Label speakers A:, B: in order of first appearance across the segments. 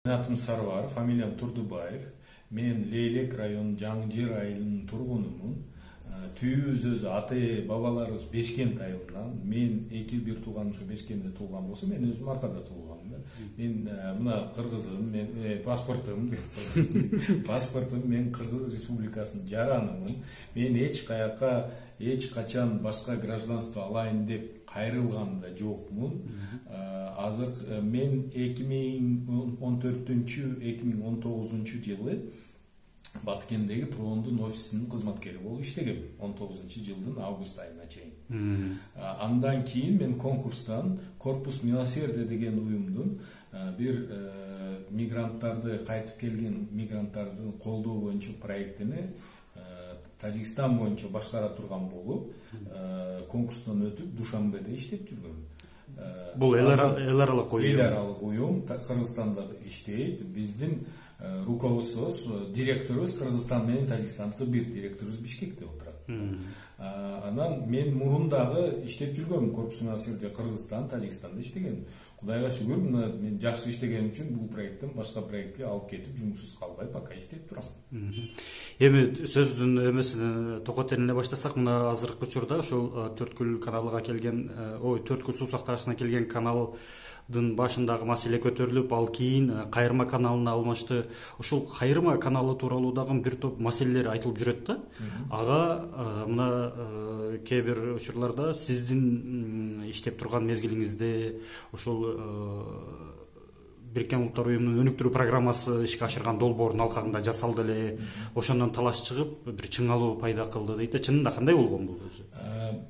A: Атым Сарвар, фамилиям Турдубаев. Мен Лейлек району Жаңжер айылынын тургунумун. Түйүбүз өзү аты бабаларыбыз Бешкент айылынан. Мен бир тууганым ушу Бешкентте туулган болсо, мен өзүм Аркада туулганмын. Мен мына кыргызым, мен паспортум мен Кыргыз Республикасынын жаранымын. Мен эч каяка, эч качан башка гражданство алайын деп кайрылган да жокмун. Азыр мен 2014-2019 жылы Баткендеги Проондун офисинин кызматкери болуп иштегем. 19 жылдын август айына чейин. Андан кийин мен конкурстан Корпус Милосердия деген уюмдун бир мигранттарды, кайтып келген мигранттардын колдоо боюнча проектини Тажикстан боюнча башкара турган болуп, конкурстан өтүп Душанбеде иштеп жүргөм.
B: Бул эл аралык уюм.
A: Эл аралык уюм Кыргызстанда иштейт. Биздин руководствобуз, директорубуз Кыргызстан менен Тажикстанды бир директорубуз Бишкекте отурат. Анан мен мурун дагы иштеп жүргөм. Корпус Милосердия Кыргызстан, Тажикстанда иштегем. Кудайга шүгүр, мен жакшы иштегеним үчүн бул проекттен башка проектке алып кетип, жумушсуз калбай пока иштеп турам.
B: Эми сөздүн эмесине токотен эле баштасак, мына азыркы учурда ушул Төрткүл каналыга келген, Төрткүл суу сакташына келген каналдын башындагы маселе көтөрүлүп, ал кийин Кайырма каналына алмашты. Ушул Кайырма каналы тууралуу дагы бир топ маселелер айтылып жүрөт да. Ага мына кээ бир учурларда сиздин иштеп турган мезгилиңизде ушул Бириккен Улуттар Уюмунун өнүктүрүү программасы ишке ашырган долбоордун алкагында жасалды эле. Ошондон талаш чыгып, бир чыңалуу пайда кылды дейт. Чынында кандай болгон бул өзү?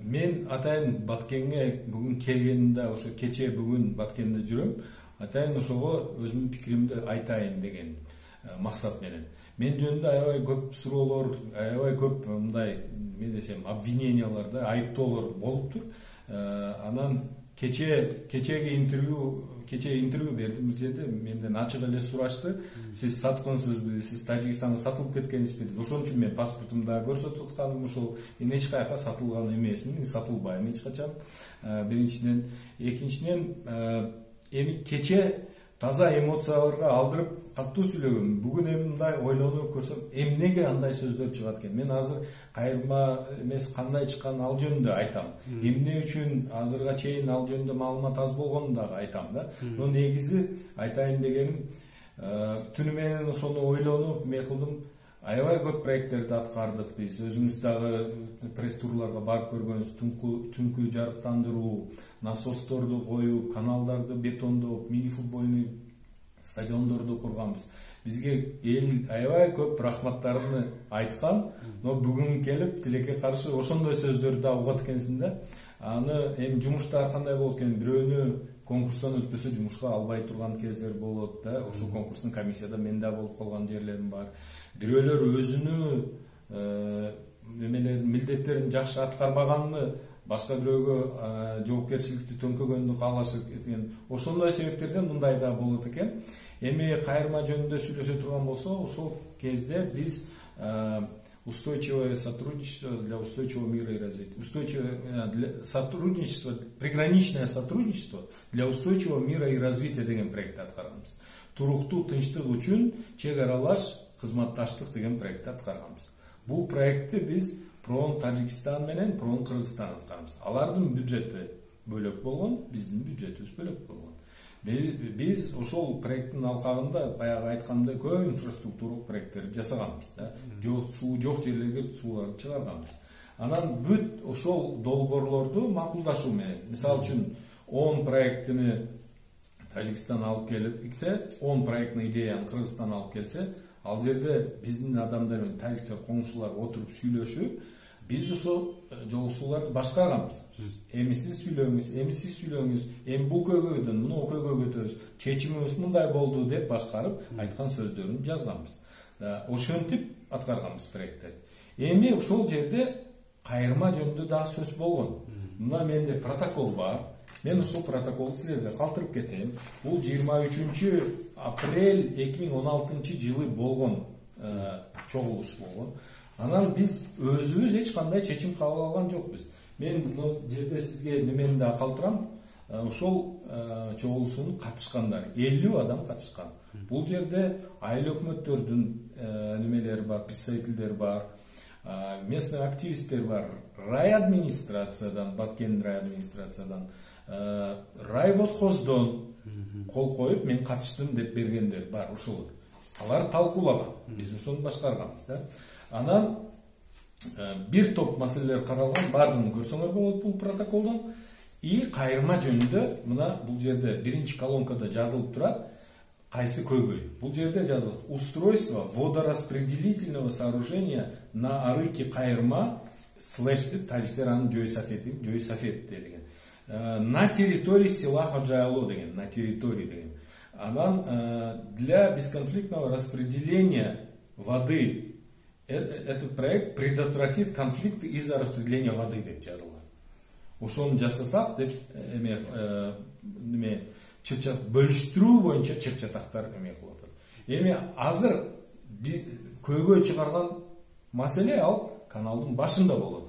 A: Мен атайын Баткенге бүгүн келгенимде, ошо кече бүгүн Баткенде жүрөм. Атайын ошого өзүмдүн пикиримди айтайын деген максат менен. Мен жөнүндө аябай көп суроолор, аябай көп мындай, мен десем, обвинениялар да, айыптоолор болуптур. Анан кечеги интервью бердим. Бул жерде менден ачык эле сурашты. Сиз саткансызбы? Сиз Тажикстанга сатылып кеткенсизби? Ошон үчүн мен паспортумду көрсөтүп атканым ушул. Мен эч каяка сатылган эмесмин, сатылбайм эч качан. Биринчиден, экинчиден, эми кече таза эмоцияларга алдырып каттуу сүйлөгөм. Бүгүн эми мындай ойлонуп көрсөм, эмнеге андай сөздөр чыгат экен? Мен азыр Кайырма эмес кандай чыккан ал жөнүндө айтам. Эмне үчүн азырга чейин ал жөнүндө маалымат аз болгонун дагы айтам да. Но негизи айтайын дегеним, түнү менен ошону ойлонуп, мен кылдым. Аябай көп проекттерди аткардык биз. Өзүбүз дагы пресс-турларга барып көргөнбүз. Түнкү жарыктандыруу, насосторду коюп, каналдарды бетондоп, мини футбольный стадиондорду курганбыз. Бизге эл аябай көп рахматтарын айткан, но бүгүн келип тилекке каршы ошондой сөздөрдү да угат экенсиң да. Аны эми жумуштар кандай болот экен? Бирөөнү конкурстан өтпөсө жумушка албай турган кездер болот да. Ошол конкурстун комиссияда мен да болуп калган жерлерим бар. Бирөөлөр өзүнүн милдеттерин жакшы аткарбаганын башка бирөөгө жоопкерчиликти төңкөгөндү каалашып кеткен. Ошондой себептерден мындай да болот экен. Эми Кайырма жөнүндө сүйлөшө турган болсо, ошол кезде биз устойчивое сотрудничество для устойчивого мира и развития. Устойчивое сотрудничество, приграничное сотрудничество для устойчивого мира и развития деген проектти аткарганбыз. Туруктуу тынчтык үчүн чек аралаш кызматташтык деген проектти аткарганбыз. Бул проектти биз Проон Тажикстан менен Проон Кыргызстан аткарганбыз. Алардын бюджети бөлөк болгон, биздин бюджетибиз бөлөк болгон. Биз ошол проекттин алкагында баягы айткандай көп инфраструктуралык проекттерди жасаганбыз да. Суу жок жерлерге сууларды чыгарганбыз. Анан бүт ошол долбоорлорду макулдашуу менен, мисалы үчүн 10 проектини Тажикстан алып келипсе, 10 проекттин идеяны Кыргызстан алып келсе, ал жерде биздин адамдар менен тажиктер, коңшулар отуруп сүйлөшүп, биз ошол жолугушууларды башкарганбыз. Эми сиз сүйлөңүз, эми бул көйгөйдөн мына көйгөйгө өтөбүз, чечимибиз мындай болду деп башкарып айткан сөздөрүн жазганбыз. Ошентип аткарганбыз проектти. Эми ошол жерде Кайырма жөнүндө да сөз болгон. Мына менде протокол бар. Мен ошол протоколду силерге калтырып кетем. Бул 23 апрель 2016 жылы болгон чогулуш болгон. Анан биз өзүбүз эч кандай чечим кабыл алган жокпуз. Мен бул жерде сизге немени да калтырам. ошол чогулушууга катышкандар 50 адам катышкан. Бул жерде айыл өкмөттөрдүн немелери бар, представительдер бар, местный активисттер бар, райадминистрациядан, Баткен райадминистрациядан, райводхоздон кол коюп мен катыштым деп бергендер бар. Ушул алар талкуулаган, биз ошону башкарганбыз. Анан бир топ маселелер каралган, баардыгын көрсөңөр болот бул протоколдон. И кайрма жөнүндө мына бул жерде биринчи колонкада жазылып турат, кайсы көйгөй. Бул жерде жазылат: устройство водораспределительного сооружения на арыке кайрма слэш тажиктер анын жөө сафет деген. На территории села Хаджайло деген, на территории деген. Анан для бесконфликтного распределения воды этот проект предотвратит конфликты из-за распределения воды деп жазылган. Ошону жасасак деп чыр-чат бөлүштүрүү боюнча чыр-чатактар кылып атат. Эми азыр көйгөй чыгарган маселе ал каналдын башында болот.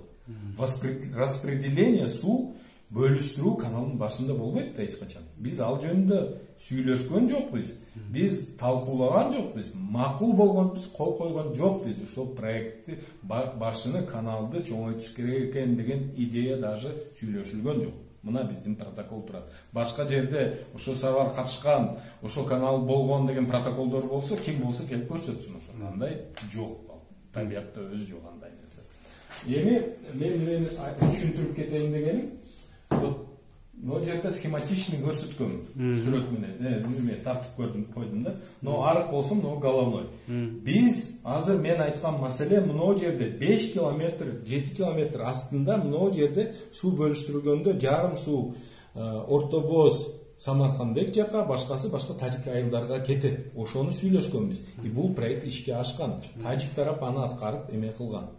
A: Распределение суу бөлүштүрүү каналдын башында болбойт да эч качан. Биз ал жөнүндө сүйлөшкөн жокпуз. Биз талкуулаган жокпуз. Макул болгонбуз, кол койгон жокпуз. Ошол проектти башыны каналды чоңойтуш керек экен деген идея даже сүйлөшүлгөн жок. Мына биздин протокол турат. Башка жерде ошо сабар катышкан, ошо канал болгон деген протоколдор болсо, ким болсо келип көрсөтсүн ошо. Андай жок. Табиятта өзү жок андай нерсе. Эми мен түшүндүрүп кетейин дегеним, но жерде схематичный көрсөткөм, сүрөт менен, тартып койдум да. Но арык болсо, но головной. Биз азыр мен айткан маселе мына жерде 5 километр, 7 километр астында мына жерде суу бөлүштүрүлгөндө жарым суу Орто Боз, Самаркандек жака, башкасы башка тажик айылдарга кетет. Ошону сүйлөшкөнбүз. И бул проект ишке ашкан. Тажик тарап аны аткарып эме кылган.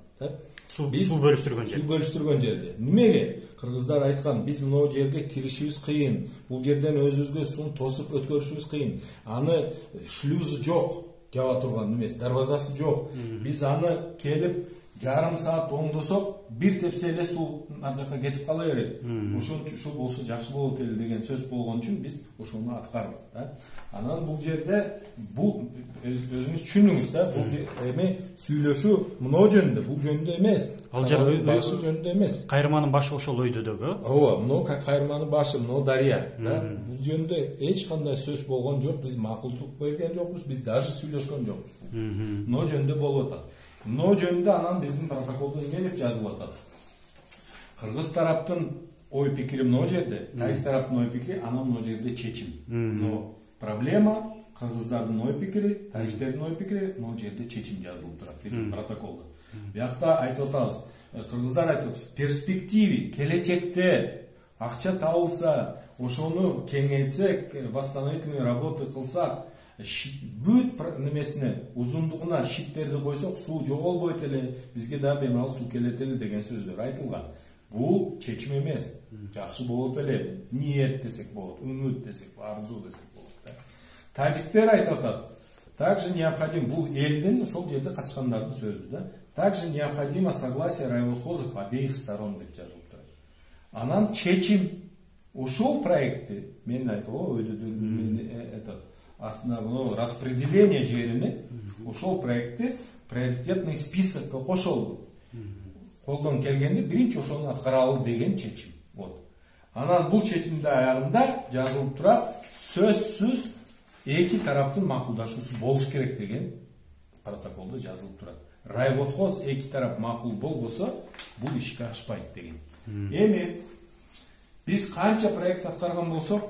A: Суу бөлүштүргөн жерде. Немеге? Кыргыздар айткан, биз мына жерге киришибиз кыйын. Бул жерден өзүбүзгө сууну тосуп өткөрүшүбүз кыйын. Аны шлюз жок, жаба турган эмес, дарбазасы жок. Биз аны келип жарым саат оңдосок, бир тепсе эле суу ар жака кетип кала берет. Ошол болсо жакшы болот эле деген сөз болгон үчүн биз ошону аткардык, да. Анан бул жерде бул өзүңүз түшүнүңүз да, бул эми сүйлөшүү мына жөнүндө, бул жөнүндө эмес.
B: Ал жер
A: башы жөнүндө эмес.
B: Кайрманын башы ошол өйдөдөгү.
A: Ооба, мына кайрманын башы, мына дарыя, да. Бул жөнүндө эч кандай сөз болгон жок, биз макулдук берген жокпуз, биз даже сүйлөшкөн жокпуз. Мына жөнүндө болуп атат. Мына жөнүндө анан биздин протоколдо эмне деп жазылып атат? Кыргыз тараптын ой пикири мына жерде, тажик тараптын ой пикири, анан мына жерде чечим. Но проблема кыргыздардын ой пикири, тажиктердин ой пикири, мына жерде чечим жазылып турат биздин протоколдо. Биякта айтып атабыз, кыргыздар айтып атат, в перспективе, келечекте акча табылса, ошону кеңейтсек, восстановительный работы кылсак, бүт немесине узундугуна щиттерди койсок, суу жоголбойт эле, бизге да бемал суу келет эле деген сөздөр айтылган. Бул чечим эмес. Жакшы болот эле, ниет десек болот, үмүт десек, арзу десек болот. Тажиктер айтып атат. Также необходим, бул элдин ошол жерде катышкандардын сөзү да. Также необходимо согласие райводхозов обеих сторон деп жазылып турат. Анан чечим ошол проектти мен айтып этот основное распределение жерини ошол проектти приоритетный списокко кошолду. Колдон келгенде биринчи ошону аткаралы деген чечим. Вот. Анан бул чечимдин аягында жазылып турат, сөзсүз эки тараптын макулдашуусу болуш керек деген протоколдо жазылып турат. Райводхоз эки тарап макул болбосо, бул ишке ашпайт деген. Эми биз канча проект аткарган болсок,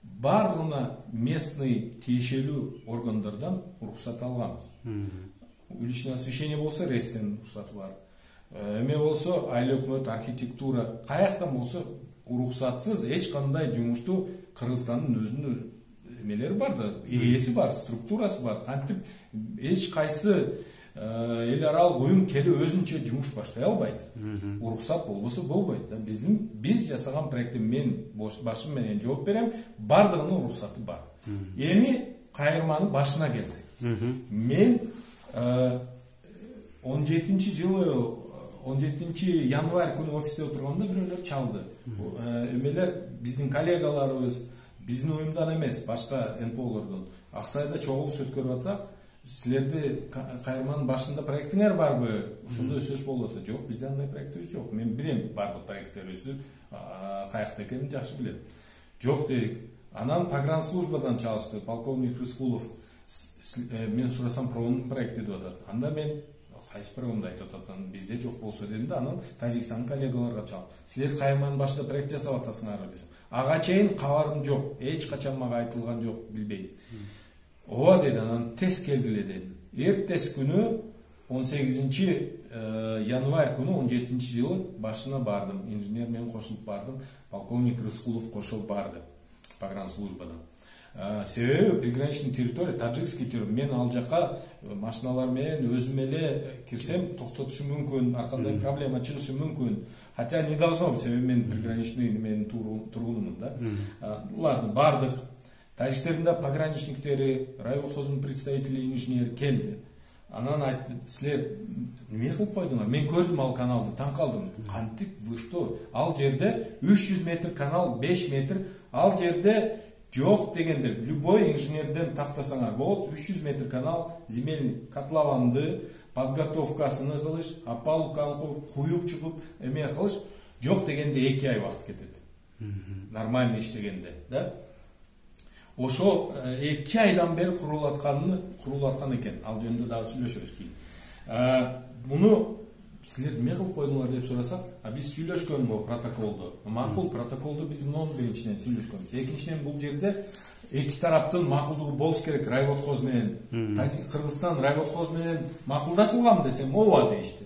A: бардыгына местный тиешелүү органдардан уруксат алганбыз. Уличное освещение болсо, рестен уруксаты бар. Эме болсо, айыл өкмөт, архитектура, каяктан болсо уруксатсыз эч кандай жумушту Кыргызстандын өзүнүн эмелери бар да, ээси бар, структурасы бар. Кантип эч кайсы эл аралык уюм келип өзүнчө жумуш баштай албайт. Уруксат болбосо болбойт да. Биз жасаган проектти мен башым менен жооп берем, бардыгынын уруксаты бар. Эми кайрманын башына келсек. Мен 17-жылы 17 январь күнү офисте отурганда бирөөлөр чалды. Эмелер биздин коллегаларыбыз, биздин уюмдан эмес, башка НПОлордон Аксайда чогулуш өткөрүп атсак, силерди кайрманын башында проектиңер барбы? Ошондой сөз болуп атат. Жок, бизде андай проектибиз жок. Мен билем бардык проекттерибизди каякта экенин жакшы билем. Жок дедик. Анан погранслужбадан чалышты. Полковник Рыскулов мен сурасам пробный проекти деп атат. Анда мен кайсы программда айтып атат, бизде жок болсо дедим да, анан Тажикстан коллегаларга чалып. Силер кайрманын башында проект жасап атасыңар десем. Ага чейин кабарым жок. Эч качан мага айтылган жок, билбейм. Ооба деди, анан тез келди эле деди. Эртеси күнү 18 январь күнү 17 жылы башына бардым. Инженер менен кошулуп бардым. Полковник Рыскулов кошулуп барды погранслужбадан. Себеби приграничный территория, таджикский территория. Мен ал жака машиналар менен өзүм эле кирсем токтотушум мүмкүн, ар кандай проблема чыгышы мүмкүн. Хотя не должно быть, себеби мен приграничный менен тургунумун да. Ладно, бардык. Тажиктердин пограничниктери, райводхоздун представители, инженер келди. Анан айтты, силер эмне кылып койдуңар? Мен көрдүм ал каналды, таң калдым. Кантип, вы что? Ал жерде 300 метр канал, 5 метр. Ал жерде жок дегенде, любой инженерден тактасаңар болот, 300 метр канал, земельный котлованды, подготовкасыны кылыш, опалубканы куюп чыгып, эме кылыш, жок дегенде 2 ай убакыт кетет. Нормально иштегенде, да? Ошо 2 айдан бери курулуп аткан экен. Ал жөнүндө дагы сүйлөшөбүз кийин. Муну силер эмне кылып койдуңар деп сурасак, биз сүйлөшкөн бул протоколду. Макул протоколду биз мунун биринчиден сүйлөшкөнбүз. Экинчиден бул жерде эки тараптын макулдугу болуш керек, райводхоз менен. Кыргызстан райводхоз менен макулдашылганбы десем, ооба дейишти.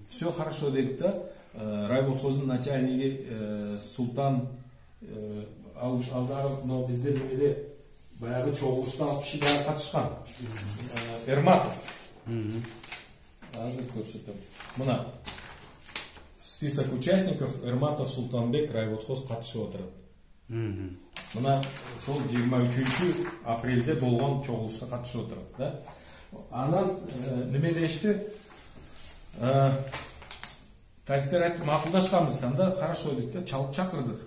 A: Все хорошо дедик да. Райводхоздун начальниги Султан алдары, но бизден эле баягы чогулушта 6 киши дагы катышкан. Эрматов. Азыр көрсөтөм. Мына список участников: Эрматов Султанбек, райводхоз катышып отурат. Мына ошол 23 апрелде болгон чогулушта катышып отурат, да? Анан неме дешти? Тажиктер айтты, макулдашканбыз, анда хорошо дейт да, чалып чакырдык.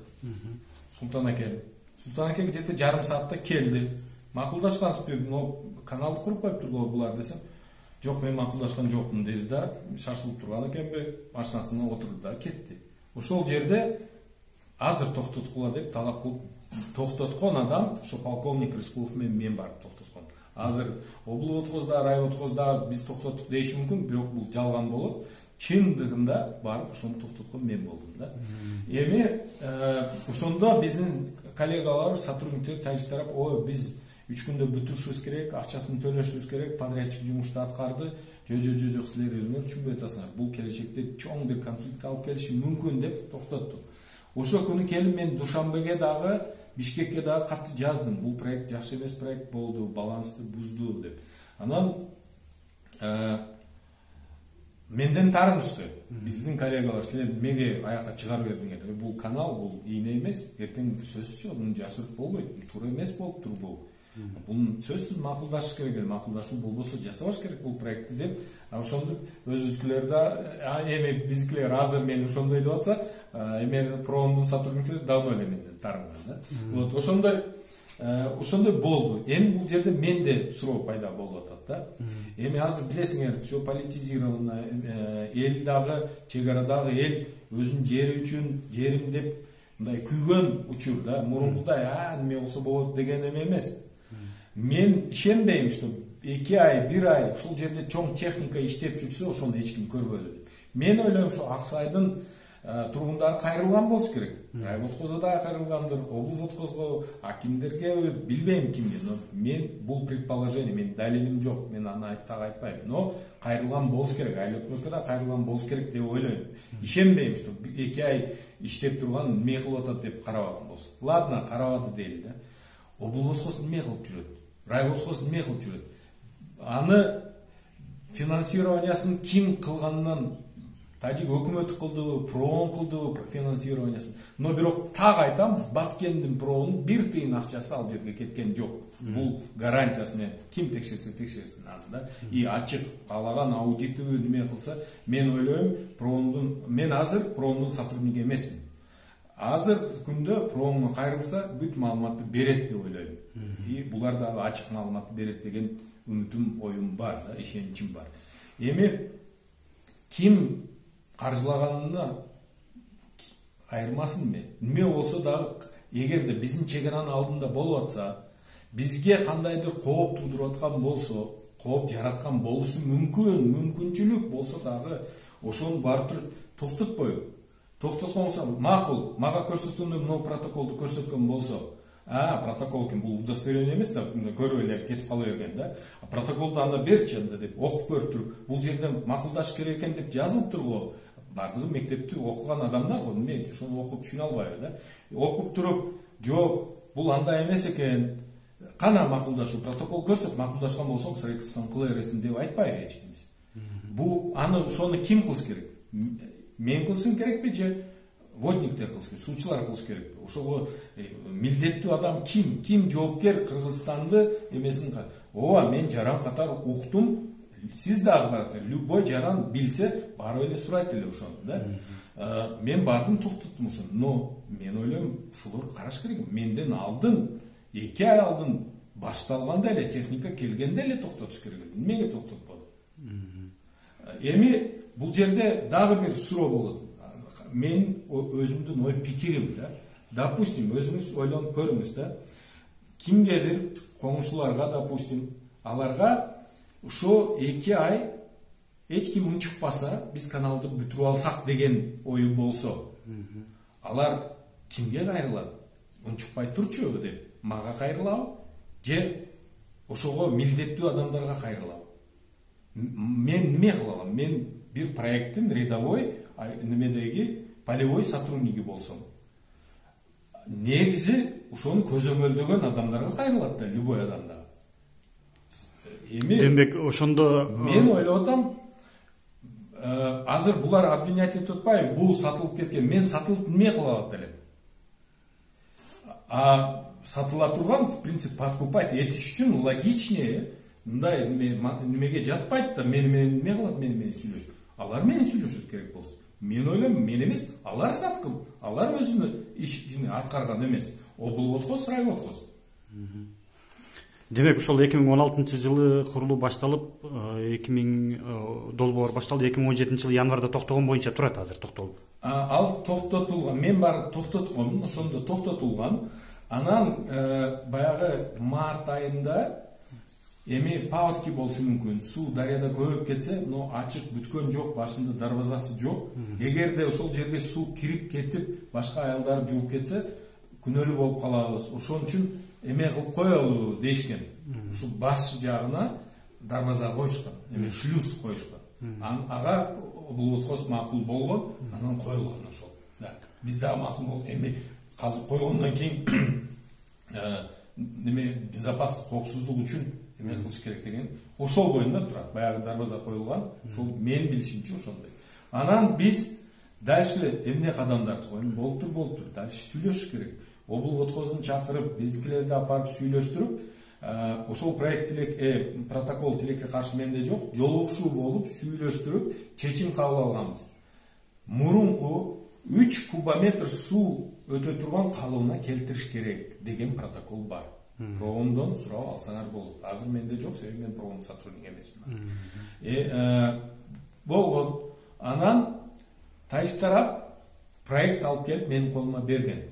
A: Султан аке где-то жарым саатта келди. Макулдашкансызбы, но каналды куруп коюптур булар десем, жок, мен макулдашкан жокмун деди да, шашылып турган экенби, машинасына отурду да кетти. Ошол жерде азыр токтоткула деп талап кылып токтоткон адам ошо полковник Рыскулов менен мен барып токтоткон. Азыр облводхозда, райводхозда биз токтоттук дейиши мүмкүн, бирок бул жалган болот. Чындыгында барып ошону токтоткон мен болдум да. Эми ошондо биздин коллегалар, сотрудниктер, тажик тарап, ой, биз 3 күндө бүтүрүшүбүз керек, акчасын төлөшүбүз керек, подрядчик жумушту аткарды. Жок, силер өзүңөр түшүнбөй атасыңар. Бул келечекте чоң бир конфликтке алып келиши мүмкүн деп токтотту. Ошо күнү келип мен Душанбеге дагы, Бишкекке дагы катты жаздым. Бул проект жакшы эмес проект болду, балансты бузду деп. Анан менден тарынышты. Биздин коллегалар, силер меге аякка чыгарып бердиңер? Бул канал, бул ийне эмес, эртең сөзсүз муну жашырып болбойт. Туура эмес болуптур бул. Бунун сөзсүз макулдашыш керек, макулдашуу болбосо жасабаш керек бул проектти деп. Ошондо өзүнүкүлөр да, эми биздикилер азыр мен ошондой деп атса, эми промдун сотрудниктери давно эле менден тарынган да. Вот ошондой болду. Эми бул жерде менде суроо пайда болуп атат да. Эми азыр билесиңер, все политизировано, эл дагы, чек арадагы эл өзүнүн жери үчүн жерим деп мындай күйгөн учур да. Мурункудай эме болсо болот деген эме эмес. Мен ишенбейм, что 2 ай, 1 ай ушул жерде чоң техника иштеп жүрсө, ошону эч ким көрбөдү деп. Мен ойлойм, что Аксайдын тургундары кайрылган болуш керек. Райводхозго да кайрылгандыр, облводхозго, акимдерге, билбейм кимге, но мен бул предположение, мен далилим жок, мен аны айтпайм, но кайрылган болуш керек, айыл өкмөткө да кайрылган болуш керек деп ойлойм. Ишенбейм, что 2 ай иштеп турган эме кылып атат деп карабаган болсо. Ладно, карабады дейли да. Облводхоз эме кылып жүрөт? Райводхоз эме кылып жүрөт? Аны финансированиясын ким кылганынан тажик өкмөтү кылды, проон кылды финансированиясын. Но бирок так айтам, Баткендин проонун 1 тыйын акчасы ал жерге кеткен жок. Бул гарантиясы менен ким текшерсе текшерсин аны да. И ачык каалаган аудитиби неме кылса, мен ойлойм, мен азыр проондун сотрудниги эмесмин. Азыр күндө проонго кайрылса бүт маалыматты берет деп ойлойм. И булар дагы ачык маалыматты берет деген үмүтүм, оюм бар да, ишеничим бар. Эми ким каржылаганына айырмасын неме болсо дагы, эгерде биздин чегаранын алдында болуп атса, бизге кандайдыр кооп туудуруп аткан болсо, кооп жараткан болушу мүмкүнчүлүк болсо дагы, ошону барып токтотпойбу. Токтотконсо макул, мага көрсөткөндө мына протоколду көрсөткөн болсо, протокол экен, бул удостоверение эмес да, көрүп эле кетип кала берген да. Протоколду анда берчи анда деп окуп көрүп туруп, бул жерде макулдаш керек экен деп жазылыптыр го. Бардыгы мектепти окуган адамдар го, эмне ошону окуп түшүнө албайбы да. Окуп туруп, жок, бул андай эмес экен. Кана макулдашу, протокол көрсөт, макулдашкан болсоң строительствону кыла бересиң деп айтпайбы эч ким. Бул ошону ким кылыш керек? Мен кылышым керекпи же водниктер кылыш керек, суучулар кылыш керекпи? Ошого милдеттүү адам ким жоопкер Кыргызстанды эмесин? Ооба, мен жаран катар уктум. Сиз дагы бар, любой жаран билсе, барып эле сурайт эле ошону, да. Мен бардым, токтоттум ошону, но мен ойлойм, ушуларды караш керек. Менден алдын, 2 ай алдын башталганда эле, техника келгенде эле токтотуш керек. Эмнеге токтотподу? Эми бул жерде дагы бир суроо болот. Мен өзүмдүн ой пикирим да. Допустим, өзүңүз ойлонуп көрүңүз да. Кимгедир, коңшуларга, допустим, аларга ошо 2 ай эч ким унчукпаса, биз каналды бүтүрүп алсак деген ою болсо, алар кимге кайрылат? Унчукпай турчу деп мага кайрылабы же ошого милдеттүү адамдарга кайрылабы? Мен эме кыла алам? Мен бир проекттин рядовой немедеги полевой сотрудниги болсом, негизи ошону көзөмөлдөгөн адамдарга кайрылат да, любой адамдарга.
B: Демек ошондо
A: мен ойлоп атам, азыр булар обвинять этип атпайбы, бул сатылып кеткен. Мен сатылып эме кыла алат элем? Сатыла турган, в принципе, подкупать этиш үчүн логичнее, мындай немеге жатпайт да, мен эме кылат, мен сүйлөшүп. Алар менен сүйлөшөт керек болсо. Мен ойлойм, мен эмес, алар саткын, алар өзүнүн ишин аткарган эмес. Облводхоз, райводхоз.
B: Демек ошол 2016-жылы курулуу башталып, 2000 долбоор башталды, 2017 жылы январда токтогон боюнча турат азыр токтолуп.
A: Ал токтотулган, мен барып токтотконмун, ошондо токтотулган. Анан баягы март айында эми паводки болушу мүмкүн. Суу дарыяда көбөйүп кетсе, но ачык бүткөн жок, башында дарбазасы жок. Эгерде ошол жерге суу кирип кетип, башка аялдар жууп кетсе, күнөөлүү болуп калабыз. Ошон үчүн эме кылып коелу дейишкен. Ушу баш жагына дарбаза коюшкан, эме шлюз коюшкан. Ага облводхоз макул болгон, анан коюлган ошол. Биз дагы макул болуп, эми казып койгондон кийин неме безопасность, коопсуздук үчүн эме кылыш керек деген ошол боюнда турат. Баягы дарбаза коюлган, ошол мен билишимче ошондой. Анан биз дальше эмне кадамдарды коюп, болуптур, дальше сүйлөшүш керек. Облводхоздун чакырып, биздикилерди апарып сүйлөштүрүп, ошол проект протокол тилекке каршы менде жок, жолугушуу болуп, сүйлөштүрүп, чечим кабыл алганбыз. Мурунку 3 кубометр суу өтө турган калыбына келтириш керек деген протокол бар. Проондон сурап алсаңар болот. Азыр менде жок, себеби мен проон сотрудник эмесмин. Болгон. Анан тайыш тарап проект алып келип менин колума берген.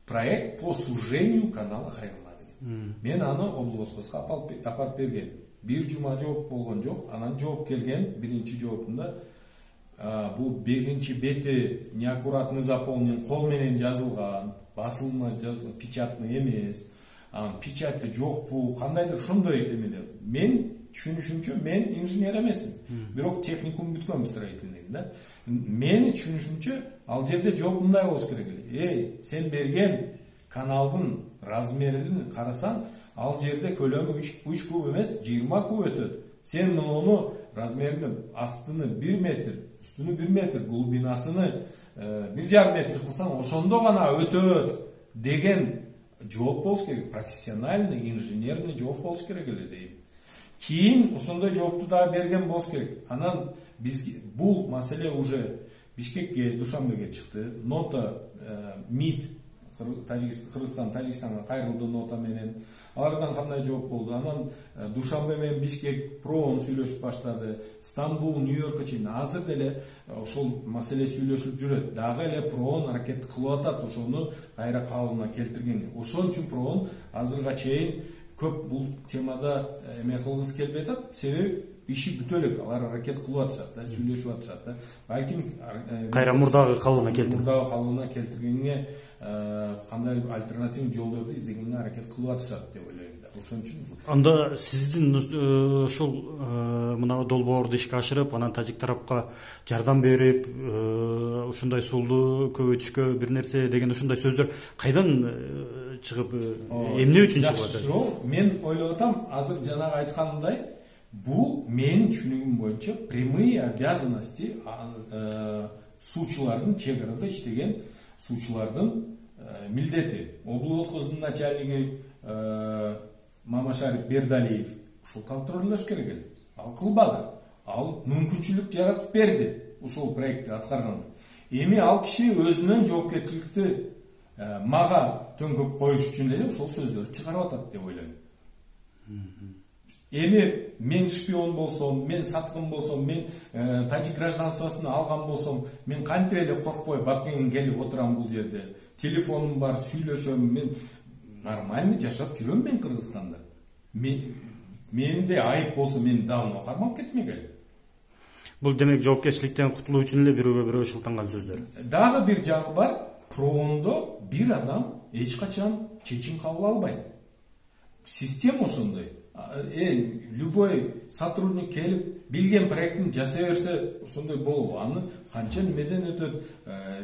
A: Проект по сужению канала Хайырма деген. Мен аны облводхозго апарып берген. Бир жума жооп болгон жок. Анан жооп келген, биринчи жоопунда бул биринчи бети неаккуратный заполнен, кол менен жазылган, басылма жазылган, печатный эмес. Печати жокпу, кандайдыр ошондой эмелер. Мен түшүнүшүмчө, мен инженер эмесмин. Бирок техникум бүткөм строительный, да. Мен түшүнүшүмчө, ал жерде жооп мындай болуш керек эле. Сен берген каналдын размерин карасаң, ал жерде көлөмү 3 куб эмес, 20 куб өтөт. Сен onu размерini астыны 1 метр, üstünü 1 метр, глубинасыны 1,5 метр кылсаң, ошондо гана өтөт деген жооп болуш керек. Профессиональный, инженерный жооп болуш керек эле дейм. Кийин ошондой жоопту да берген болуш керек. Анан биз бул маселе уже Бишкекке, Душанбеге чыкты. Нота МИД Кыргызстан, Тажикстанга кайрылды нота менен. Алардан кандай жооп болду? Анан Душанбе менен Бишкек проон сүйлөшүп баштады. Стамбул, Нью-Йоркко чейин азыр деле ошол маселе сүйлөшүп жүрөт. Дагы эле проон аракет кылып атат ошону кайра калыбына келтиргенге. Ошон үчүн проон азырга чейин көп бул темада эме кылгысы келбей атат. Себеби иши бүтө элек, алар аракет кылып атышат да, сүйлөшүп атышат да. Балким
B: кайра мурдагы калыбына
A: келтиргенге кандай альтернативный жолдорду издегенге аракет кылып атышат деп ойлойм да. Ошон үчүн
B: анда сиздин ушул мына долбоорду ишке ашырып, анан тажик тарапка жардам берип, ушундай сулду көбөйтүшкө бир нерсе деген ушундай сөздөр кайдан чыгып, эмне үчүн чыгып атат?
A: Мен ойлоп атам, азыр жанагы айтканымдай, бул менин түшүнүгүм боюнча прямые обязанности суучулардын, чек арада иштеген суучулардын милдети. Облводхоздун начальниги Мамашариф Бердалиев ушул контролдош керек эле. Ал кылбады. Ал мүмкүнчүлүк жаратып берди ушул проектти аткарганга. Эми ал киши өзүнүн жоопкерчиликти мага төңкөп коюш үчүн эле ушул сөздөрдү чыгарып атат деп ойлойм. Эми мен шпион болсом, мен саткын болсом, мен тажик гражданствосын алган болсом, мен кантип эле коркпой Баткенге келип отурам бул жерде. Телефонум бар, сүйлөшөм, мен нормально жашап жүрөм мен Кыргызстанда. Менде айып болсо, мен давно кармалып кетмек эле.
B: Бул демек жоопкерчиликтен кутулуу үчүн эле бирөө шылтанган сөздөр.
A: Дагы бир жагы бар, проондо бир адам эч качан чечим кабыл албайт. Система ошондой. Любой сотрудник келип билген проектин жасай берсе ошондой болобу. Аны канча немеден өтөт,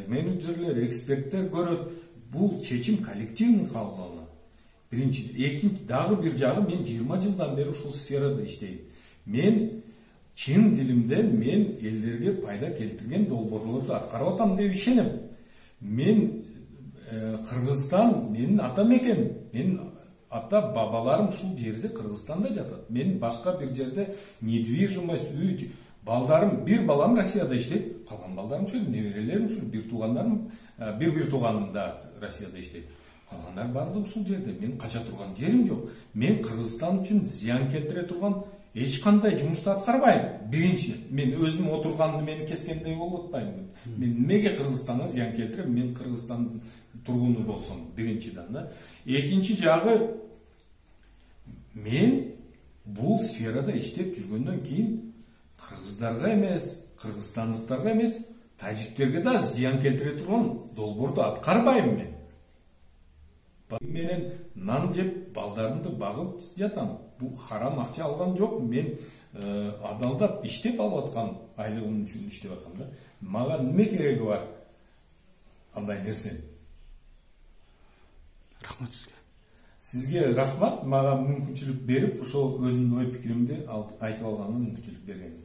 A: менеджерлер, эксперттер көрөт. Бул чечим коллективный кабыл алынат. Биринчи, экинчи, дагы бир жагы, мен 20 жылдан бери ушул сферада иштейм. Мен чын дилимден мен элдерге пайда келтирген долбоорлорду аткарып атам деп ишенем. Мен Кыргызстан менин ата мекен. Мен ата бабаларым ушул жерде Кыргызстанда жатат. Мен башка бир жерде недвижимость, үй, балдарым, бир балам Россияда иштейт, калган балдарым ушул, неберелерим ушул, бир тууганым да Россияда иштейт. Калгандар баардыгы ушул жерде. Мен кача турган жерим жок. Мен Кыргызстан үчүн зыян келтире турган эч кандай жумушту аткарбайм. Биринчи, мен өзүм отурганды мени кескендей болуп атпайм. Мен эмнеге Кыргызстанга зыян келтирем? Мен Кыргызстандын тургуну болсом, биринчиден да. Экинчи жагы, мен бул сферада иштеп жүргөндөн кийин кыргыздарга эмес, кыргызстандыктарга эмес, тажиктерге да зыян келтире турган долбоорду аткарбайм мен. Менен нан жеп, балдарымды багып жатам. Бул харам акча алган жок. Мен адалдап иштеп алып аткан айлыгым үчүн иштеп атам да. Мага неме кереги бар андай нерсенин?
B: Рахмат сизге.
A: Сизге рахмат, мага мүмкүнчүлүк берип, ошол өзүмдүн ой пикиримди айтып алганга мүмкүнчүлүк берген.